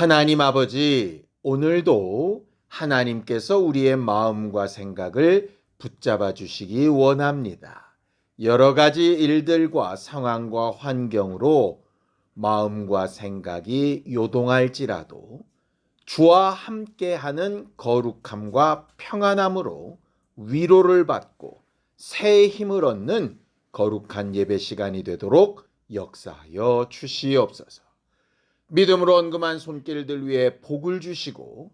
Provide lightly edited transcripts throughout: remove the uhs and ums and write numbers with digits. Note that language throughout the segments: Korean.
하나님 아버지, 오늘도 하나님께서 우리의 마음과 생각을 붙잡아 주시기 원합니다. 여러 가지 일들과 상황과 환경으로 마음과 생각이 요동할지라도 주와 함께하는 거룩함과 평안함으로 위로를 받고 새 힘을 얻는 거룩한 예배 시간이 되도록 역사하여 주시옵소서. 믿음으로 언금한 손길들 위에 복을 주시고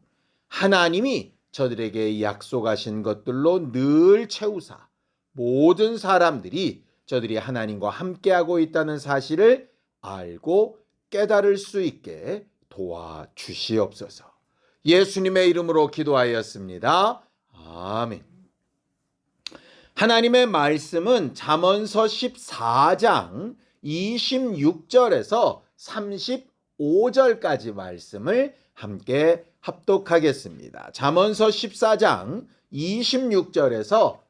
하나님이 저들에게 약속하신 것들로 늘 채우사 모든 사람들이 저들이 하나님과 함께하고 있다는 사실을 알고 깨달을 수 있게 도와주시옵소서. 예수님의 이름으로 기도하였습니다. 아멘. 하나님의 말씀은 잠언서 14장 26절에서 35절까지 말씀을 함께 합독하겠습니다. 잠언서 14장 26절에서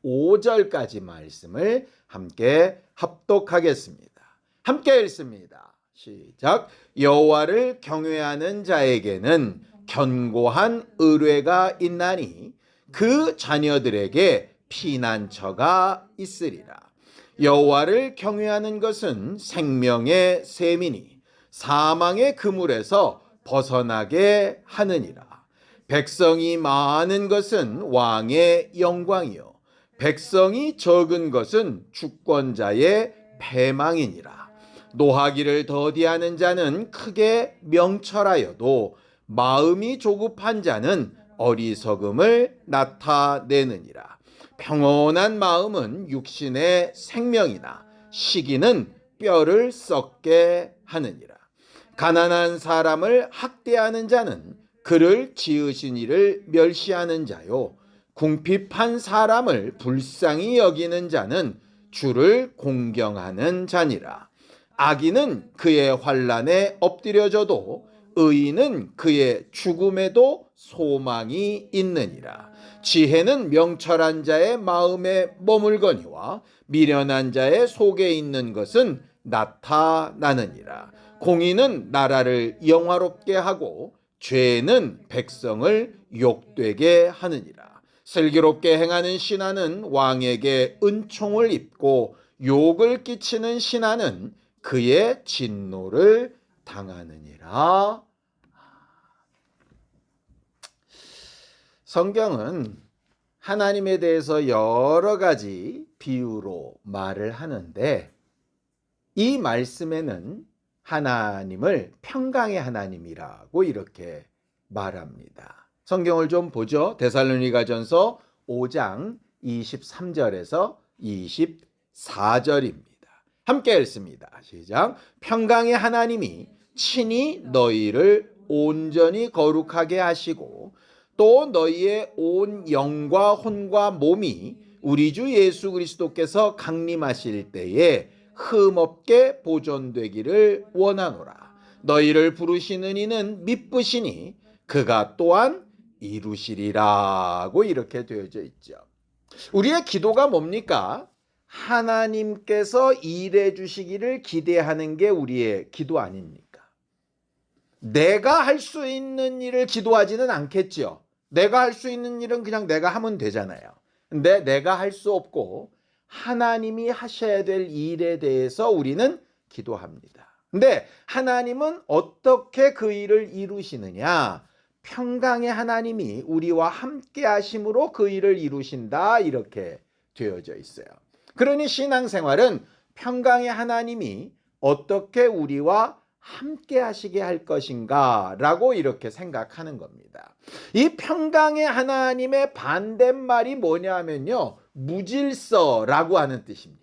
35절까지 말씀을 함께 합독하겠습니다. 함께 읽습니다. 시작. 여호와를 경외하는 자에게는 견고한 의뢰가 있나니 그 자녀들에게 피난처가 있으리라. 여호와를 경외하는 것은 생명의 셈이니 사망의 그물에서 벗어나게 하느니라. 백성이 많은 것은 왕의 영광이요 백성이 적은 것은 주권자의 패망이니라. 노하기를 더디하는 자는 크게 명철하여도 마음이 조급한 자는 어리석음을 나타내느니라. 평온한 마음은 육신의 생명이나 시기는 뼈를 썩게 하느니라. 가난한 사람을 학대하는 자는 그를 지으신 이를 멸시하는 자요 궁핍한 사람을 불쌍히 여기는 자는 주를 공경하는 자니라. 악인은 그의 환난에 엎드려져도 의인은 그의 죽음에도 소망이 있느니라. 지혜는 명철한 자의 마음에 머물거니와 미련한 자의 속에 있는 것은 나타나느니라. 공의는 나라를 영화롭게 하고 죄는 백성을 욕되게 하느니라. 슬기롭게 행하는 신하는 왕에게 은총을 입고 욕을 끼치는 신하는 그의 진노를 당하느니라. 성경은 하나님에 대해서 여러 가지 비유로 말을 하는데 이 말씀에는 하나님을 평강의 하나님이라고 이렇게 말합니다. 성경을 좀 보죠. 데살로니가전서 5장 23절에서 24절입니다. 함께 읽습니다. 시작. 평강의 하나님이 친히 너희를 온전히 거룩하게 하시고 또 너희의 온 영과 혼과 몸이 우리 주 예수 그리스도께서 강림하실 때에 흠없게 보존되기를 원하노라. 너희를 부르시는 이는 미쁘시니 그가 또한 이루시리라고 이렇게 되어져 있죠. 우리의 기도가 뭡니까? 하나님께서 일해 주시기를 기대하는 게 우리의 기도 아닙니까? 내가 할 수 있는 일을 기도하지는 않겠죠. 내가 할 수 있는 일은 그냥 내가 하면 되잖아요. 근데 내가 할 수 없고 하나님이 하셔야 될 일에 대해서 우리는 기도합니다. 근데 하나님은 어떻게 그 일을 이루시느냐? 평강의 하나님이 우리와 함께 하심으로 그 일을 이루신다 이렇게 되어져 있어요. 그러니 신앙생활은 평강의 하나님이 어떻게 우리와 함께 하시게 할 것인가 라고 이렇게 생각하는 겁니다. 이 평강의 하나님의 반대말이 뭐냐면요, 무질서라고 하는 뜻입니다.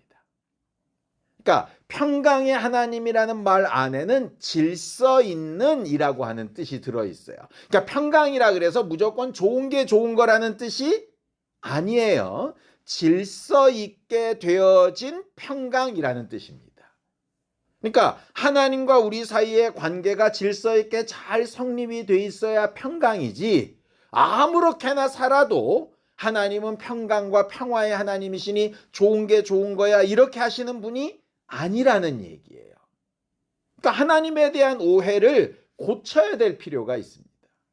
그러니까 평강의 하나님이라는 말 안에는 질서 있는 이라고 하는 뜻이 들어있어요. 그러니까 평강이라 그래서 무조건 좋은 게 좋은 거라는 뜻이 아니에요. 질서 있게 되어진 평강이라는 뜻입니다. 그러니까 하나님과 우리 사이의 관계가 질서 있게 잘 성립이 돼 있어야 평강이지, 아무렇게나 살아도 하나님은 평강과 평화의 하나님이시니 좋은 게 좋은 거야 이렇게 하시는 분이 아니라는 얘기예요. 그러니까 하나님에 대한 오해를 고쳐야 될 필요가 있습니다.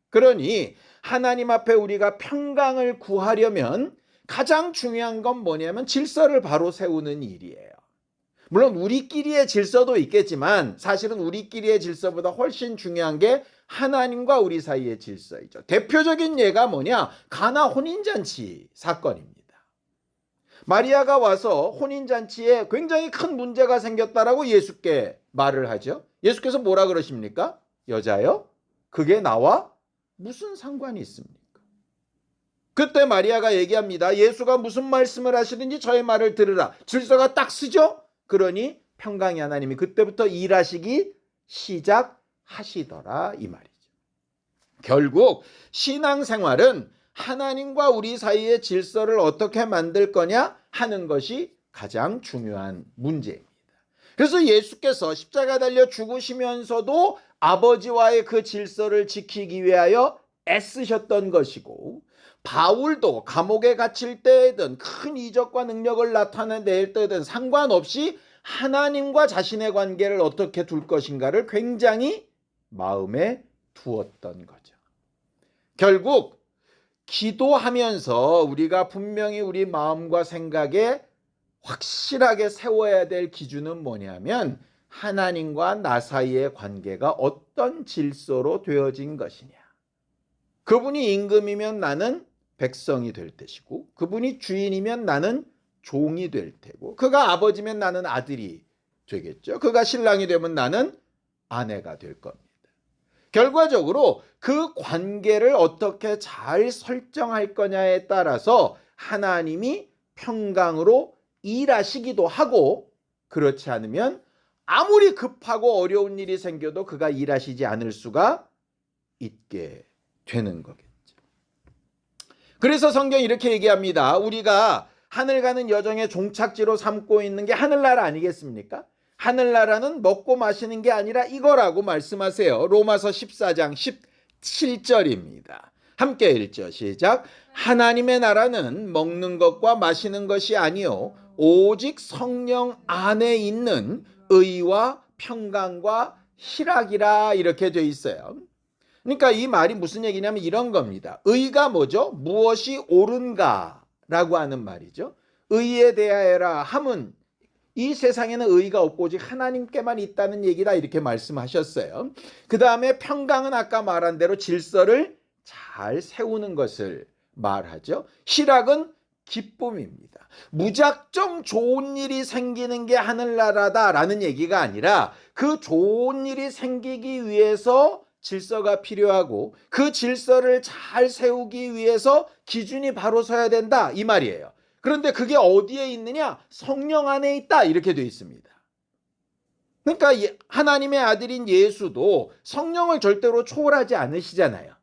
그러니 하나님 앞에 우리가 평강을 구하려면 가장 중요한 건 뭐냐면 질서를 바로 세우는 일이에요. 물론 우리끼리의 질서도 있겠지만 사실은 우리끼리의 질서보다 훨씬 중요한 게 하나님과 우리 사이의 질서이죠. 대표적인 예가 뭐냐? 가나 혼인잔치 사건입니다. 마리아가 와서 혼인잔치에 굉장히 큰 문제가 생겼다라고 예수께 말을 하죠. 예수께서 뭐라 그러십니까? 여자여, 그게 나와 무슨 상관이 있습니까? 그때 마리아가 얘기합니다. 예수가 무슨 말씀을 하시든지 저의 말을 들으라. 질서가 딱 쓰죠? 그러니 평강의 하나님이 그때부터 일하시기 시작하시더라 이 말이죠. 결국 신앙생활은 하나님과 우리 사이의 질서를 어떻게 만들 거냐 하는 것이 가장 중요한 문제입니다. 그래서 예수께서 십자가 달려 죽으시면서도 아버지와의 그 질서를 지키기 위하여 애쓰셨던 것이고, 바울도 감옥에 갇힐 때든 큰 이적과 능력을 나타낼 때든 상관없이 하나님과 자신의 관계를 어떻게 둘 것인가를 굉장히 마음에 두었던 거죠. 결국 기도하면서 우리가 분명히 우리 마음과 생각에 확실하게 세워야 될 기준은 뭐냐면 하나님과 나 사이의 관계가 어떤 질서로 되어진 것이냐. 그분이 임금이면 나는 백성이 될 것이고, 그분이 주인이면 나는 종이 될 테고, 그가 아버지면 나는 아들이 되겠죠. 그가 신랑이 되면 나는 아내가 될 겁니다. 결과적으로 그 관계를 어떻게 잘 설정할 거냐에 따라서 하나님이 평강으로 일하시기도 하고, 그렇지 않으면 아무리 급하고 어려운 일이 생겨도 그가 일하시지 않을 수가 있게 되는 거겠죠. 그래서 성경이 이렇게 얘기합니다. 우리가 하늘 가는 여정의 종착지로 삼고 있는 게 하늘나라 아니겠습니까? 하늘나라는 먹고 마시는 게 아니라 이거라고 말씀하세요. 로마서 14장 17절입니다. 함께 읽죠. 시작. 하나님의 나라는 먹는 것과 마시는 것이 아니요 오직 성령 안에 있는 의와 평강과 희락이라, 이렇게 돼 있어요. 그러니까 이 말이 무슨 얘기냐면 이런 겁니다. 의가 뭐죠? 무엇이 옳은가라고 하는 말이죠. 의에 대하여라 함은 이 세상에는 의가 없고 오직 하나님께만 있다는 얘기다, 이렇게 말씀하셨어요. 그 다음에 평강은 아까 말한 대로 질서를 잘 세우는 것을 말하죠. 희락은 기쁨입니다. 무작정 좋은 일이 생기는 게 하늘나라다라는 얘기가 아니라 그 좋은 일이 생기기 위해서 질서가 필요하고 그 질서를 잘 세우기 위해서 기준이 바로 서야 된다, 이 말이에요. 그런데 그게 어디에 있느냐? 성령 안에 있다, 이렇게 되어 있습니다. 그러니까 하나님의 아들인 예수도 성령을 절대로 초월하지 않으시잖아요.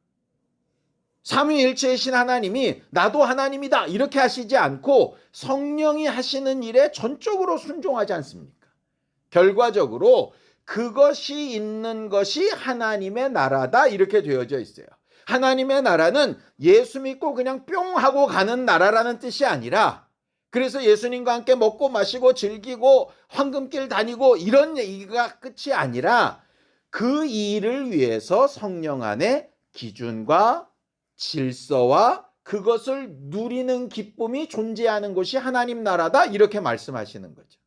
삼위일체이신 하나님이 나도 하나님이다 이렇게 하시지 않고 성령이 하시는 일에 전적으로 순종하지 않습니까? 결과적으로 그것이 있는 것이 하나님의 나라다, 이렇게 되어져 있어요. 하나님의 나라는 예수 믿고 그냥 뿅 하고 가는 나라라는 뜻이 아니라, 그래서 예수님과 함께 먹고 마시고 즐기고 황금길 다니고 이런 얘기가 끝이 아니라 그 일을 위해서 성령 안에 기준과 질서와 그것을 누리는 기쁨이 존재하는 것이 하나님 나라다, 이렇게 말씀하시는 거죠.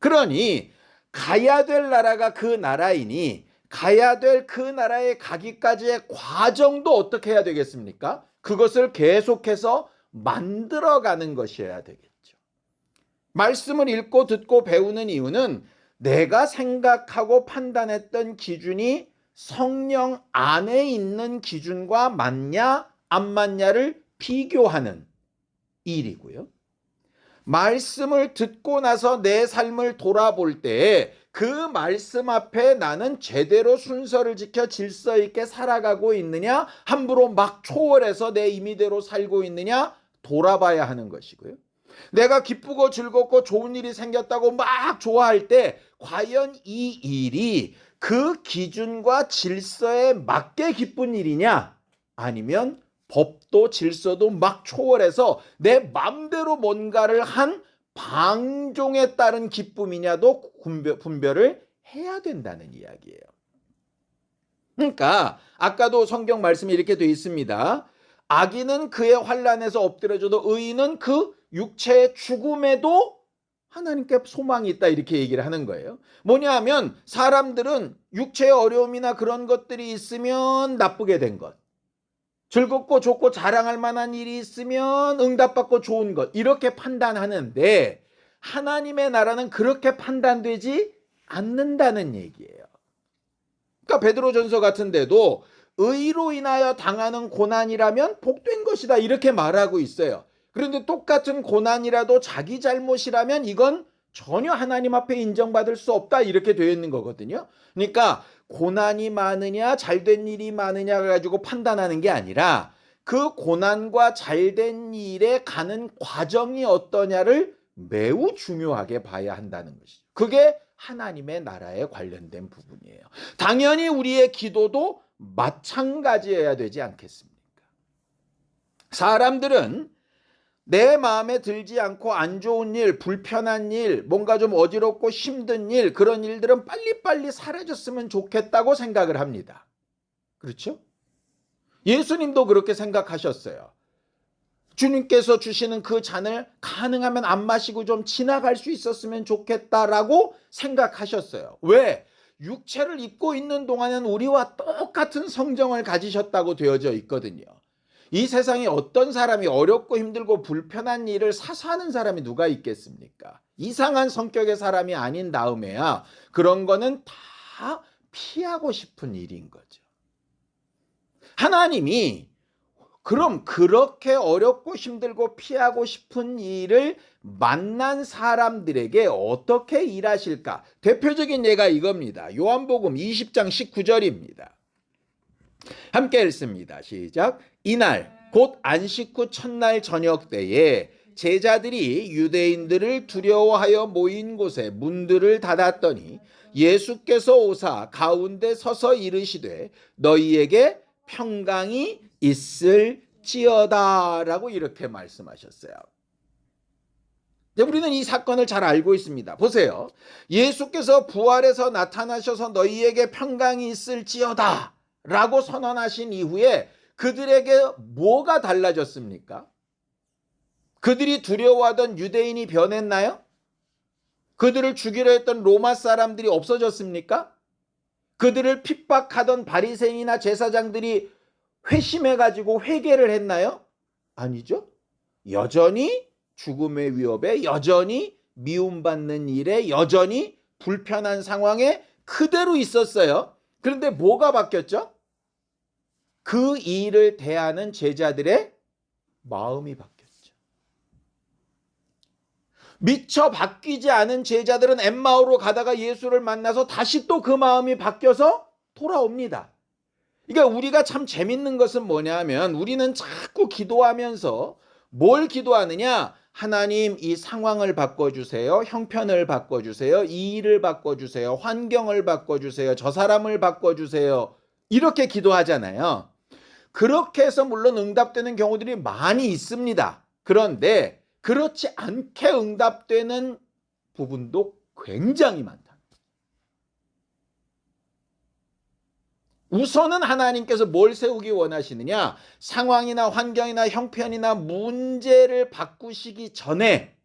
그러니 가야 될 나라가 그 나라이니 가야 될 그 나라에 가기까지의 과정도 어떻게 해야 되겠습니까? 그것을 계속해서 만들어가는 것이어야 되겠죠. 말씀을 읽고 듣고 배우는 이유는 내가 생각하고 판단했던 기준이 성령 안에 있는 기준과 맞냐 안 맞냐를 비교하는 일이고요. 말씀을 듣고 나서 내 삶을 돌아볼 때 그 말씀 앞에 나는 제대로 순서를 지켜 질서 있게 살아가고 있느냐, 함부로 막 초월해서 내 임의대로 살고 있느냐 돌아봐야 하는 것이고요. 내가 기쁘고 즐겁고 좋은 일이 생겼다고 막 좋아할 때 과연 이 일이 그 기준과 질서에 맞게 기쁜 일이냐, 아니면 법도 질서도 막 초월해서 내 맘대로 뭔가를 한 방종에 따른 기쁨이냐도 분별을 해야 된다는 이야기예요. 그러니까 아까도 성경 말씀이 이렇게 되어 있습니다. 악인은 그의 환난에서 엎드려져도 의인은 그 육체의 죽음에도 하나님께 소망이 있다, 이렇게 얘기를 하는 거예요. 뭐냐 하면 사람들은 육체의 어려움이나 그런 것들이 있으면 나쁘게 된 것, 즐겁고 좋고 자랑할 만한 일이 있으면 응답받고 좋은 것, 이렇게 판단하는데 하나님의 나라는 그렇게 판단되지 않는다는 얘기예요. 그러니까 베드로전서 같은 데도 의로 인하여 당하는 고난이라면 복된 것이다, 이렇게 말하고 있어요. 그런데 똑같은 고난이라도 자기 잘못이라면 이건 전혀 하나님 앞에 인정받을 수 없다, 이렇게 되어 있는 거거든요. 그러니까 고난이 많으냐 잘된 일이 많으냐 가지고 판단하는 게 아니라 그 고난과 잘된 일에 가는 과정이 어떠냐를 매우 중요하게 봐야 한다는 것이죠. 그게 하나님의 나라에 관련된 부분이에요. 당연히 우리의 기도도 마찬가지여야 되지 않겠습니까? 사람들은 내 마음에 들지 않고 안 좋은 일, 불편한 일, 뭔가 좀 어지럽고 힘든 일, 그런 일들은 빨리빨리 사라졌으면 좋겠다고 생각을 합니다. 그렇죠? 예수님도 그렇게 생각하셨어요. 주님께서 주시는 그 잔을 가능하면 안 마시고 좀 지나갈 수 있었으면 좋겠다라고 생각하셨어요. 왜? 육체를 입고 있는 동안은 우리와 똑같은 성정을 가지셨다고 되어져 있거든요. 이 세상에 어떤 사람이 어렵고 힘들고 불편한 일을 사수하는 사람이 누가 있겠습니까? 이상한 성격의 사람이 아닌 다음에야 그런 거는 다 피하고 싶은 일인 거죠. 하나님이 그럼 그렇게 어렵고 힘들고 피하고 싶은 일을 만난 사람들에게 어떻게 일하실까? 대표적인 예가 이겁니다. 요한복음 20장 19절입니다. 함께 읽습니다. 시작. 이날 곧 안식 후 첫날 저녁 때에 제자들이 유대인들을 두려워하여 모인 곳에 문들을 닫았더니 예수께서 오사 가운데 서서 이르시되 너희에게 평강이 있을지어다 라고 이렇게 말씀하셨어요. 우리는 이 사건을 잘 알고 있습니다. 보세요. 예수께서 부활해서 나타나셔서 너희에게 평강이 있을지어다 라고 선언하신 이후에 그들에게 뭐가 달라졌습니까? 그들이 두려워하던 유대인이 변했나요? 그들을 죽이려 했던 로마 사람들이 없어졌습니까? 그들을 핍박하던 바리새인이나 제사장들이 회심해가지고 회개를 했나요? 아니죠. 여전히 죽음의 위협에, 여전히 미움받는 일에, 여전히 불편한 상황에 그대로 있었어요. 그런데 뭐가 바뀌었죠? 그 일을 대하는 제자들의 마음이 바뀌었죠. 미처 바뀌지 않은 제자들은 엠마오로 가다가 예수를 만나서 다시 또 그 마음이 바뀌어서 돌아옵니다. 그러니까 우리가 참 재밌는 것은 뭐냐면 우리는 자꾸 기도하면서 뭘 기도하느냐? 하나님, 이 상황을 바꿔주세요. 형편을 바꿔주세요. 이 일을 바꿔주세요. 환경을 바꿔주세요. 저 사람을 바꿔주세요. 이렇게 기도하잖아요. 그렇게 해서 물론 응답되는 경우들이 많이 있습니다. 그런데 그렇지 않게 응답되는 부분도 굉장히 많다. 우선은 하나님께서 뭘 세우기 원하시느냐? 상황이나 환경이나 형편이나 문제를 바꾸시기 전에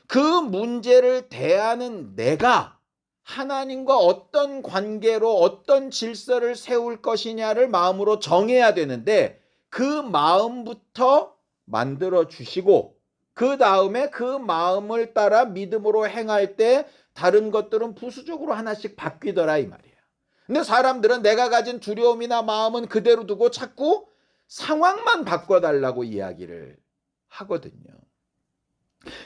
그 문제를 대하는 내가 하나님과 어떤 관계로 어떤 질서를 세울 것이냐를 마음으로 정해야 되는데 그 마음부터 만들어 주시고 그 다음에 그 마음을 따라 믿음으로 행할 때 다른 것들은 부수적으로 하나씩 바뀌더라 이 말이에요. 근데 사람들은 내가 가진 두려움이나 마음은 그대로 두고 자꾸 상황만 바꿔달라고 이야기를 하거든요.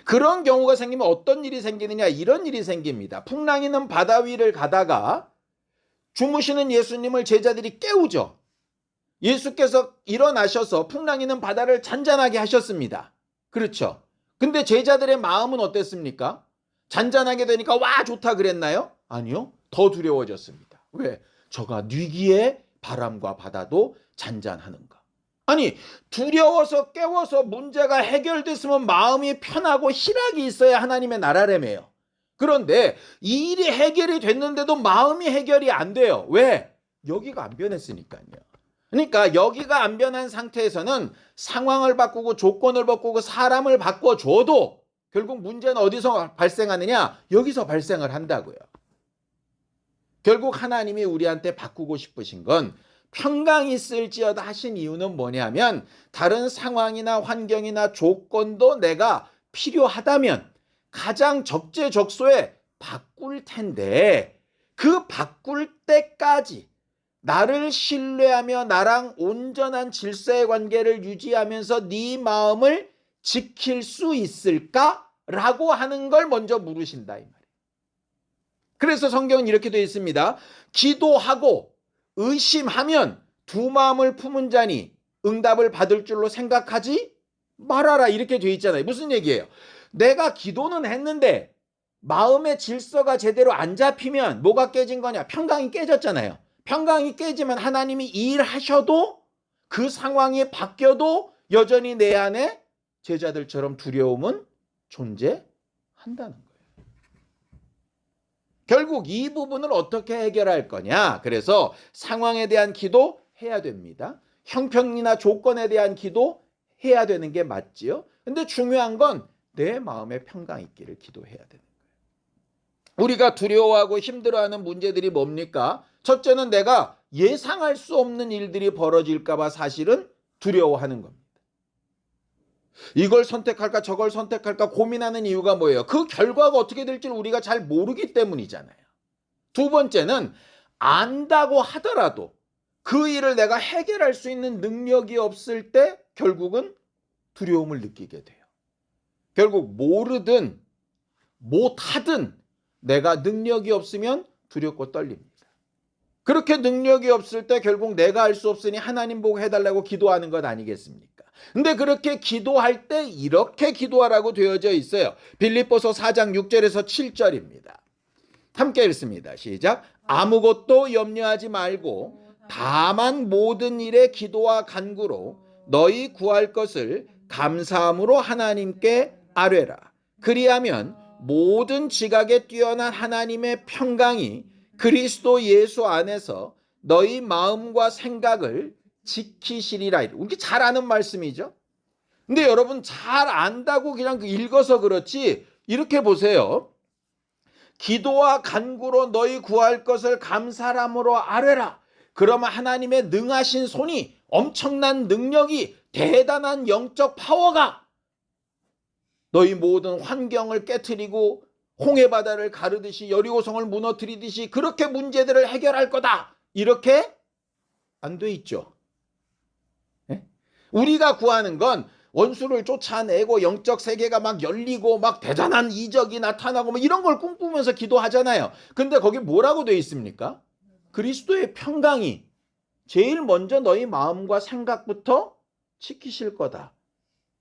그런 경우가 생기면 어떤 일이 생기느냐? 이런 일이 생깁니다. 풍랑이는 바다 위를 가다가 주무시는 예수님을 제자들이 깨우죠. 예수께서 일어나셔서 풍랑이는 바다를 잔잔하게 하셨습니다. 그렇죠. 근데 제자들의 마음은 어땠습니까? 잔잔하게 되니까 와 좋다 그랬나요? 아니요. 더 두려워졌습니다. 왜? 저가 뉘기에 바람과 바다도 잔잔하는가? 아니 두려워서 깨워서 문제가 해결됐으면 마음이 편하고 희락이 있어야 하나님의 나라라며요. 그런데 이 일이 해결이 됐는데도 마음이 해결이 안 돼요. 왜? 여기가 안 변했으니까요. 그러니까 여기가 안 변한 상태에서는 상황을 바꾸고 조건을 바꾸고 사람을 바꿔줘도 결국 문제는 어디서 발생하느냐? 여기서 발생을 한다고요. 결국 하나님이 우리한테 바꾸고 싶으신 건 평강이 있을지어다 하신 이유는 뭐냐면 다른 상황이나 환경이나 조건도 내가 필요하다면 가장 적재적소에 바꿀 텐데 그 바꿀 때까지 나를 신뢰하며 나랑 온전한 질서의 관계를 유지하면서 네 마음을 지킬 수 있을까라고 하는 걸 먼저 물으신다 이 말이에요. 그래서 성경은 이렇게 되어 있습니다. 기도하고 의심하면 두 마음을 품은 자니 응답을 받을 줄로 생각하지 말아라 이렇게 되어 있잖아요. 무슨 얘기예요? 내가 기도는 했는데 마음의 질서가 제대로 안 잡히면 뭐가 깨진 거냐? 평강이 깨졌잖아요. 평강이 깨지면 하나님이 일하셔도 그 상황이 바뀌어도 여전히 내 안에 제자들처럼 두려움은 존재한다는 거예요. 결국 이 부분을 어떻게 해결할 거냐? 그래서 상황에 대한 기도 해야 됩니다. 형편이나 조건에 대한 기도 해야 되는 게 맞지요. 근데 중요한 건 내 마음에 평강 있기를 기도해야 되는 거예요. 우리가 두려워하고 힘들어하는 문제들이 뭡니까? 첫째는 내가 예상할 수 없는 일들이 벌어질까 봐 사실은 두려워하는 겁니다. 이걸 선택할까 저걸 선택할까 고민하는 이유가 뭐예요? 그 결과가 어떻게 될지 우리가 잘 모르기 때문이잖아요. 두 번째는 안다고 하더라도 그 일을 내가 해결할 수 있는 능력이 없을 때 결국은 두려움을 느끼게 돼요. 결국 모르든 못하든 내가 능력이 없으면 두렵고 떨립니다. 그렇게 능력이 없을 때 결국 내가 할 수 없으니 하나님 보고 해달라고 기도하는 것 아니겠습니까? 근데 그렇게 기도할 때 이렇게 기도하라고 되어져 있어요. 빌립보서 4장 6절에서 7절입니다. 함께 읽습니다. 시작. 아무것도 염려하지 말고 다만 모든 일에 기도와 간구로 너희 구할 것을 감사함으로 하나님께 아뢰라. 그리하면 모든 지각에 뛰어난 하나님의 평강이 그리스도 예수 안에서 너희 마음과 생각을 지키시리라. 우리 잘 아는 말씀이죠. 근데 여러분 잘 안다고 그냥 읽어서 그렇지 이렇게 보세요. 기도와 간구로 너희 구할 것을 감사함으로 아뢰라. 그러면 하나님의 능하신 손이 엄청난 능력이 대단한 영적 파워가 너희 모든 환경을 깨트리고 홍해바다를 가르듯이 여리고성을 무너뜨리듯이 그렇게 문제들을 해결할 거다. 이렇게 안 돼 있죠. 네? 우리가 구하는 건 원수를 쫓아내고 영적 세계가 막 열리고 막 대단한 이적이 나타나고 뭐 이런 걸 꿈꾸면서 기도하잖아요. 근데 거기 뭐라고 돼 있습니까? 그리스도의 평강이 제일 먼저 너희 마음과 생각부터 지키실 거다.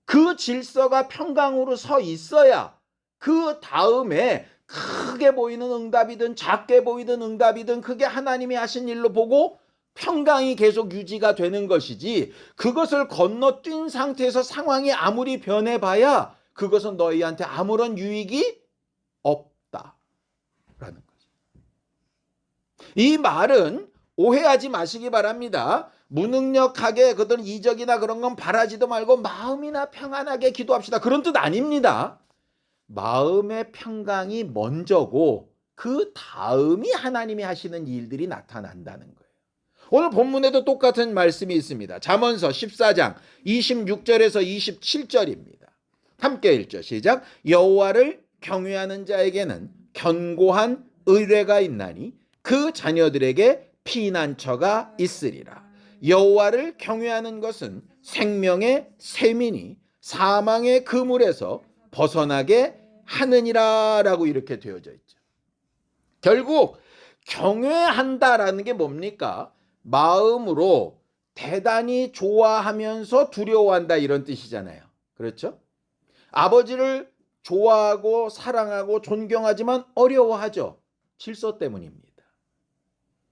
그 질서가 평강으로 서 있어야 그 다음에 크게 보이는 응답이든 작게 보이는 응답이든 그게 하나님이 하신 일로 보고 평강이 계속 유지가 되는 것이지 그것을 건너뛴 상태에서 상황이 아무리 변해봐야 그것은 너희한테 아무런 유익이 없다라는 거죠. 이 말은 오해하지 마시기 바랍니다. 무능력하게 그런 이적이나 그런 건 바라지도 말고 마음이나 평안하게 기도합시다. 그런 뜻 아닙니다. 마음의 평강이 먼저고 그 다음이 하나님이 하시는 일들이 나타난다는 거예요. 오늘 본문에도 똑같은 말씀이 있습니다. 잠언서 14장 26절에서 27절입니다. 함께 읽죠. 시작. 여호와를 경외하는 자에게는 견고한 의뢰가 있나니 그 자녀들에게 피난처가 있으리라. 여호와를 경외하는 것은 생명의 샘이니 사망의 그물에서 벗어나게 하느니라 라고 이렇게 되어져 있죠. 결국 경외한다라는 게 뭡니까? 마음으로 대단히 좋아하면서 두려워한다 이런 뜻이잖아요. 그렇죠? 아버지를 좋아하고 사랑하고 존경하지만 어려워하죠. 질서 때문입니다.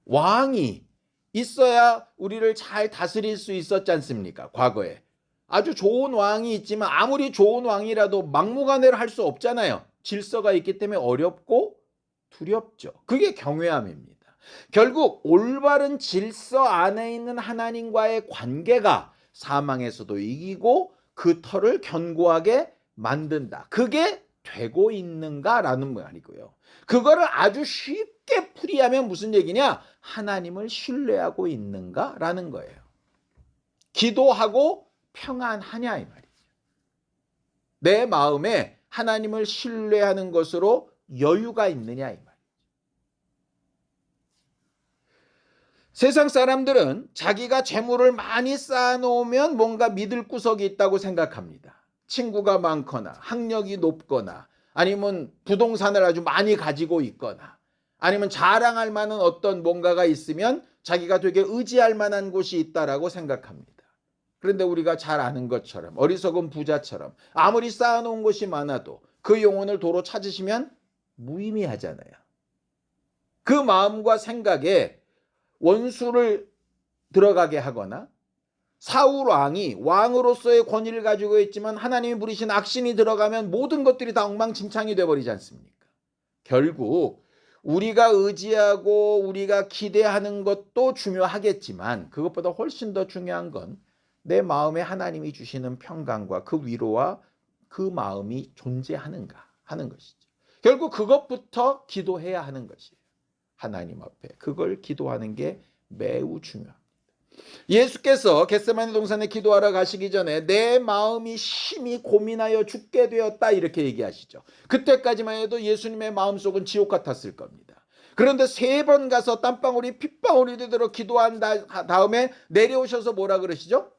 왕이 있어야 우리를 잘 다스릴 수 있었지 않습니까? 과거에. 아주 좋은 왕이 있지만 아무리 좋은 왕이라도 막무가내로 할 수 없잖아요. 질서가 있기 때문에 어렵고 두렵죠. 그게 경외함입니다. 결국 올바른 질서 안에 있는 하나님과의 관계가 사망에서도 이기고 그 터를 견고하게 만든다. 그게 되고 있는가라는 말이고요. 그거를 아주 쉽게 풀이하면 무슨 얘기냐? 하나님을 신뢰하고 있는가라는 거예요. 기도하고 평안하냐 이 말이죠. 내 마음에 하나님을 신뢰하는 것으로 여유가 있느냐 이 말이죠. 세상 사람들은 자기가 재물을 많이 쌓아놓으면 뭔가 믿을 구석이 있다고 생각합니다. 친구가 많거나 학력이 높거나 아니면 부동산을 아주 많이 가지고 있거나 아니면 자랑할 만한 어떤 뭔가가 있으면 자기가 되게 의지할 만한 곳이 있다라고 생각합니다. 그런데 우리가 잘 아는 것처럼 어리석은 부자처럼 아무리 쌓아놓은 것이 많아도 그 영혼을 도로 찾으시면 무의미하잖아요. 그 마음과 생각에 원수를 들어가게 하거나 사울 왕이 왕으로서의 권위를 가지고 있지만 하나님이 부리신 악신이 들어가면 모든 것들이 다 엉망진창이 돼버리지 않습니까? 결국 우리가 의지하고 우리가 기대하는 것도 중요하겠지만 그것보다 훨씬 더 중요한 건 내 마음에 하나님이 주시는 평강과 그 위로와 그 마음이 존재하는가 하는 것이죠. 결국 그것부터 기도해야 하는 것이에요. 하나님 앞에 그걸 기도하는 게 매우 중요합니다. 예수께서 겟세마네 동산에 기도하러 가시기 전에 내 마음이 심히 고민하여 죽게 되었다 이렇게 얘기하시죠. 그때까지만 해도 예수님의 마음속은 지옥 같았을 겁니다. 그런데 3번 가서 땀방울이 핏방울이 되도록 기도한 다음에 내려오셔서 뭐라 그러시죠?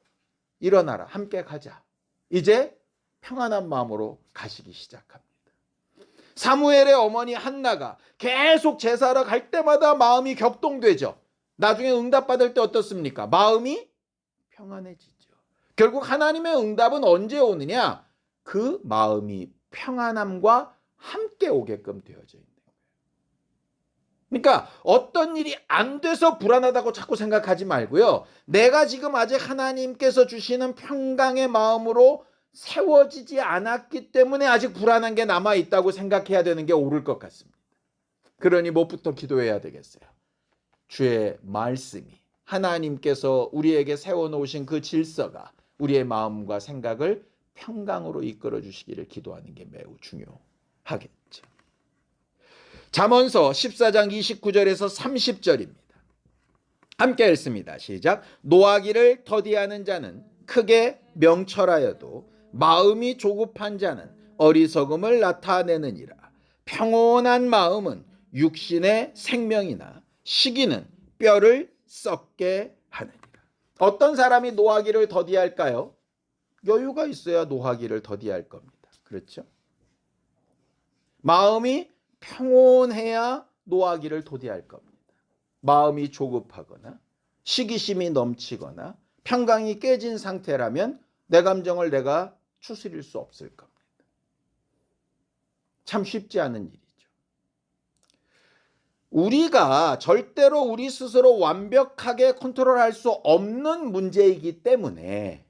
일어나라 함께 가자. 이제 평안한 마음으로 가시기 시작합니다. 사무엘의 어머니 한나가 계속 제사하러 갈 때마다 마음이 격동되죠. 나중에 응답받을 때 어떻습니까? 마음이 평안해지죠. 결국 하나님의 응답은 언제 오느냐? 그 마음이 평안함과 함께 오게끔 되어져 있는 거예요. 그러니까 어떤 일이 안 돼서 불안하다고 자꾸 생각하지 말고요. 내가 지금 아직 하나님께서 주시는 평강의 마음으로 세워지지 않았기 때문에 아직 불안한 게 남아있다고 생각해야 되는 게 옳을 것 같습니다. 그러니 뭐부터 기도해야 되겠어요? 주의 말씀이 하나님께서 우리에게 세워놓으신 그 질서가 우리의 마음과 생각을 평강으로 이끌어 주시기를 기도하는 게 매우 중요하겠죠. 잠언서 14장 29절에서 30절입니다. 함께 읽습니다. 시작. 노하기를 더디하는 자는 크게 명철하여도 마음이 조급한 자는 어리석음을 나타내느니라. 평온한 마음은 육신의 생명이나 시기는 뼈를 썩게 하느니라. 어떤 사람이 노하기를 더디할까요? 여유가 있어야 노하기를 더디할 겁니다. 그렇죠? 마음이 평온해야 노하기를 더디할 겁니다. 마음이 조급하거나 시기심이 넘치거나 평강이 깨진 상태라면 내 감정을 내가 추스릴 수 없을 겁니다. 참 쉽지 않은 일이죠. 우리가 절대로 우리 스스로 완벽하게 컨트롤할 수 없는 문제이기 때문에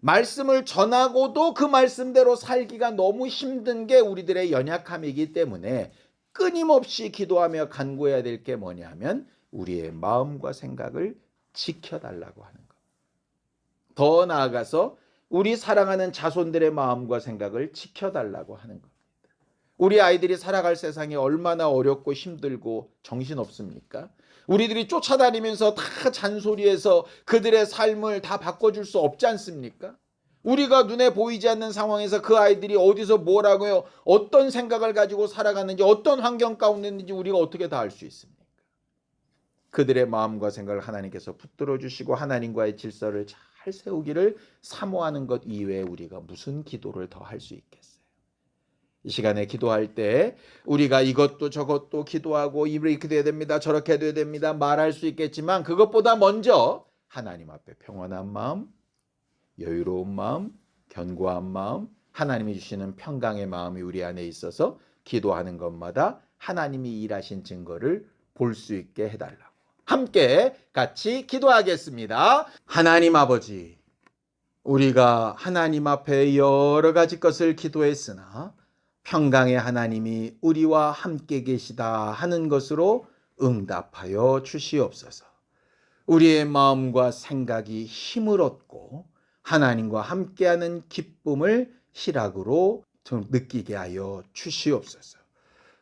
말씀을 전하고도 그 말씀대로 살기가 너무 힘든 게 우리들의 연약함이기 때문에 끊임없이 기도하며 간구해야 될 게 뭐냐면 우리의 마음과 생각을 지켜달라고 하는 것. 더 나아가서 우리 사랑하는 자손들의 마음과 생각을 지켜달라고 하는 것. 우리 아이들이 살아갈 세상이 얼마나 어렵고 힘들고 정신없습니까? 우리들이 쫓아다니면서 다 잔소리해서 그들의 삶을 다 바꿔줄 수 없지 않습니까? 우리가 눈에 보이지 않는 상황에서 그 아이들이 어디서 뭐라고요? 어떤 생각을 가지고 살아가는지 어떤 환경 가운데 있는지 우리가 어떻게 다 알 수 있습니까? 그들의 마음과 생각을 하나님께서 붙들어 주시고 하나님과의 질서를 잘 세우기를 사모하는 것 이외에 우리가 무슨 기도를 더 할 수 있겠어요? 이 시간에 기도할 때 우리가 이것도 저것도 기도하고 이렇게 돼야 됩니다. 저렇게 돼야 됩니다. 말할 수 있겠지만 그것보다 먼저 하나님 앞에 평안한 마음, 여유로운 마음, 견고한 마음, 하나님이 주시는 평강의 마음이 우리 안에 있어서 기도하는 것마다 하나님이 일하신 증거를 볼 수 있게 해달라고. 함께 같이 기도하겠습니다. 하나님 아버지, 우리가 하나님 앞에 여러 가지 것을 기도했으나 평강의 하나님이 우리와 함께 계시다 하는 것으로 응답하여 주시옵소서. 우리의 마음과 생각이 힘을 얻고 하나님과 함께하는 기쁨을 희락으로 느끼게 하여 주시옵소서.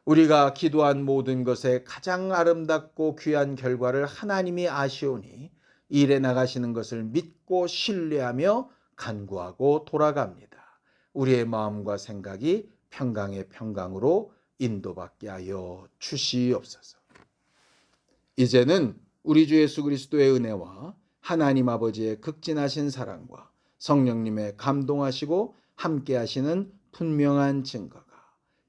우리가 기도한 모든 것에 가장 아름답고 귀한 결과를 하나님이 아시오니 일해 나가시는 것을 믿고 신뢰하며 간구하고 돌아갑니다. 우리의 마음과 생각이 평강의 평강으로 인도받게 하여 주시옵소서. 이제는 우리 주 예수 그리스도의 은혜와 하나님 아버지의 극진하신 사랑과 성령님의 감동하시고 함께하시는 분명한 증거가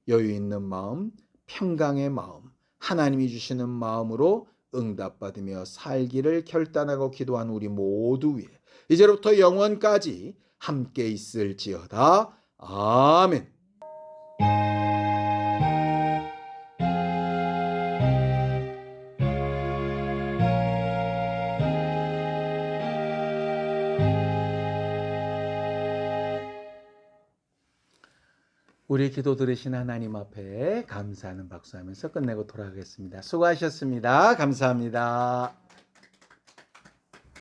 여유 있는 마음, 평강의 마음, 하나님이 주시는 마음으로 응답받으며 살기를 결단하고 기도한 우리 모두 위에 이제부터 영원까지 함께 있을지어다. 아멘. 우리 기도 들으신 하나님 앞에 감사하는 박수하면서 끝내고 돌아가겠습니다. 수고하셨습니다. 감사합니다.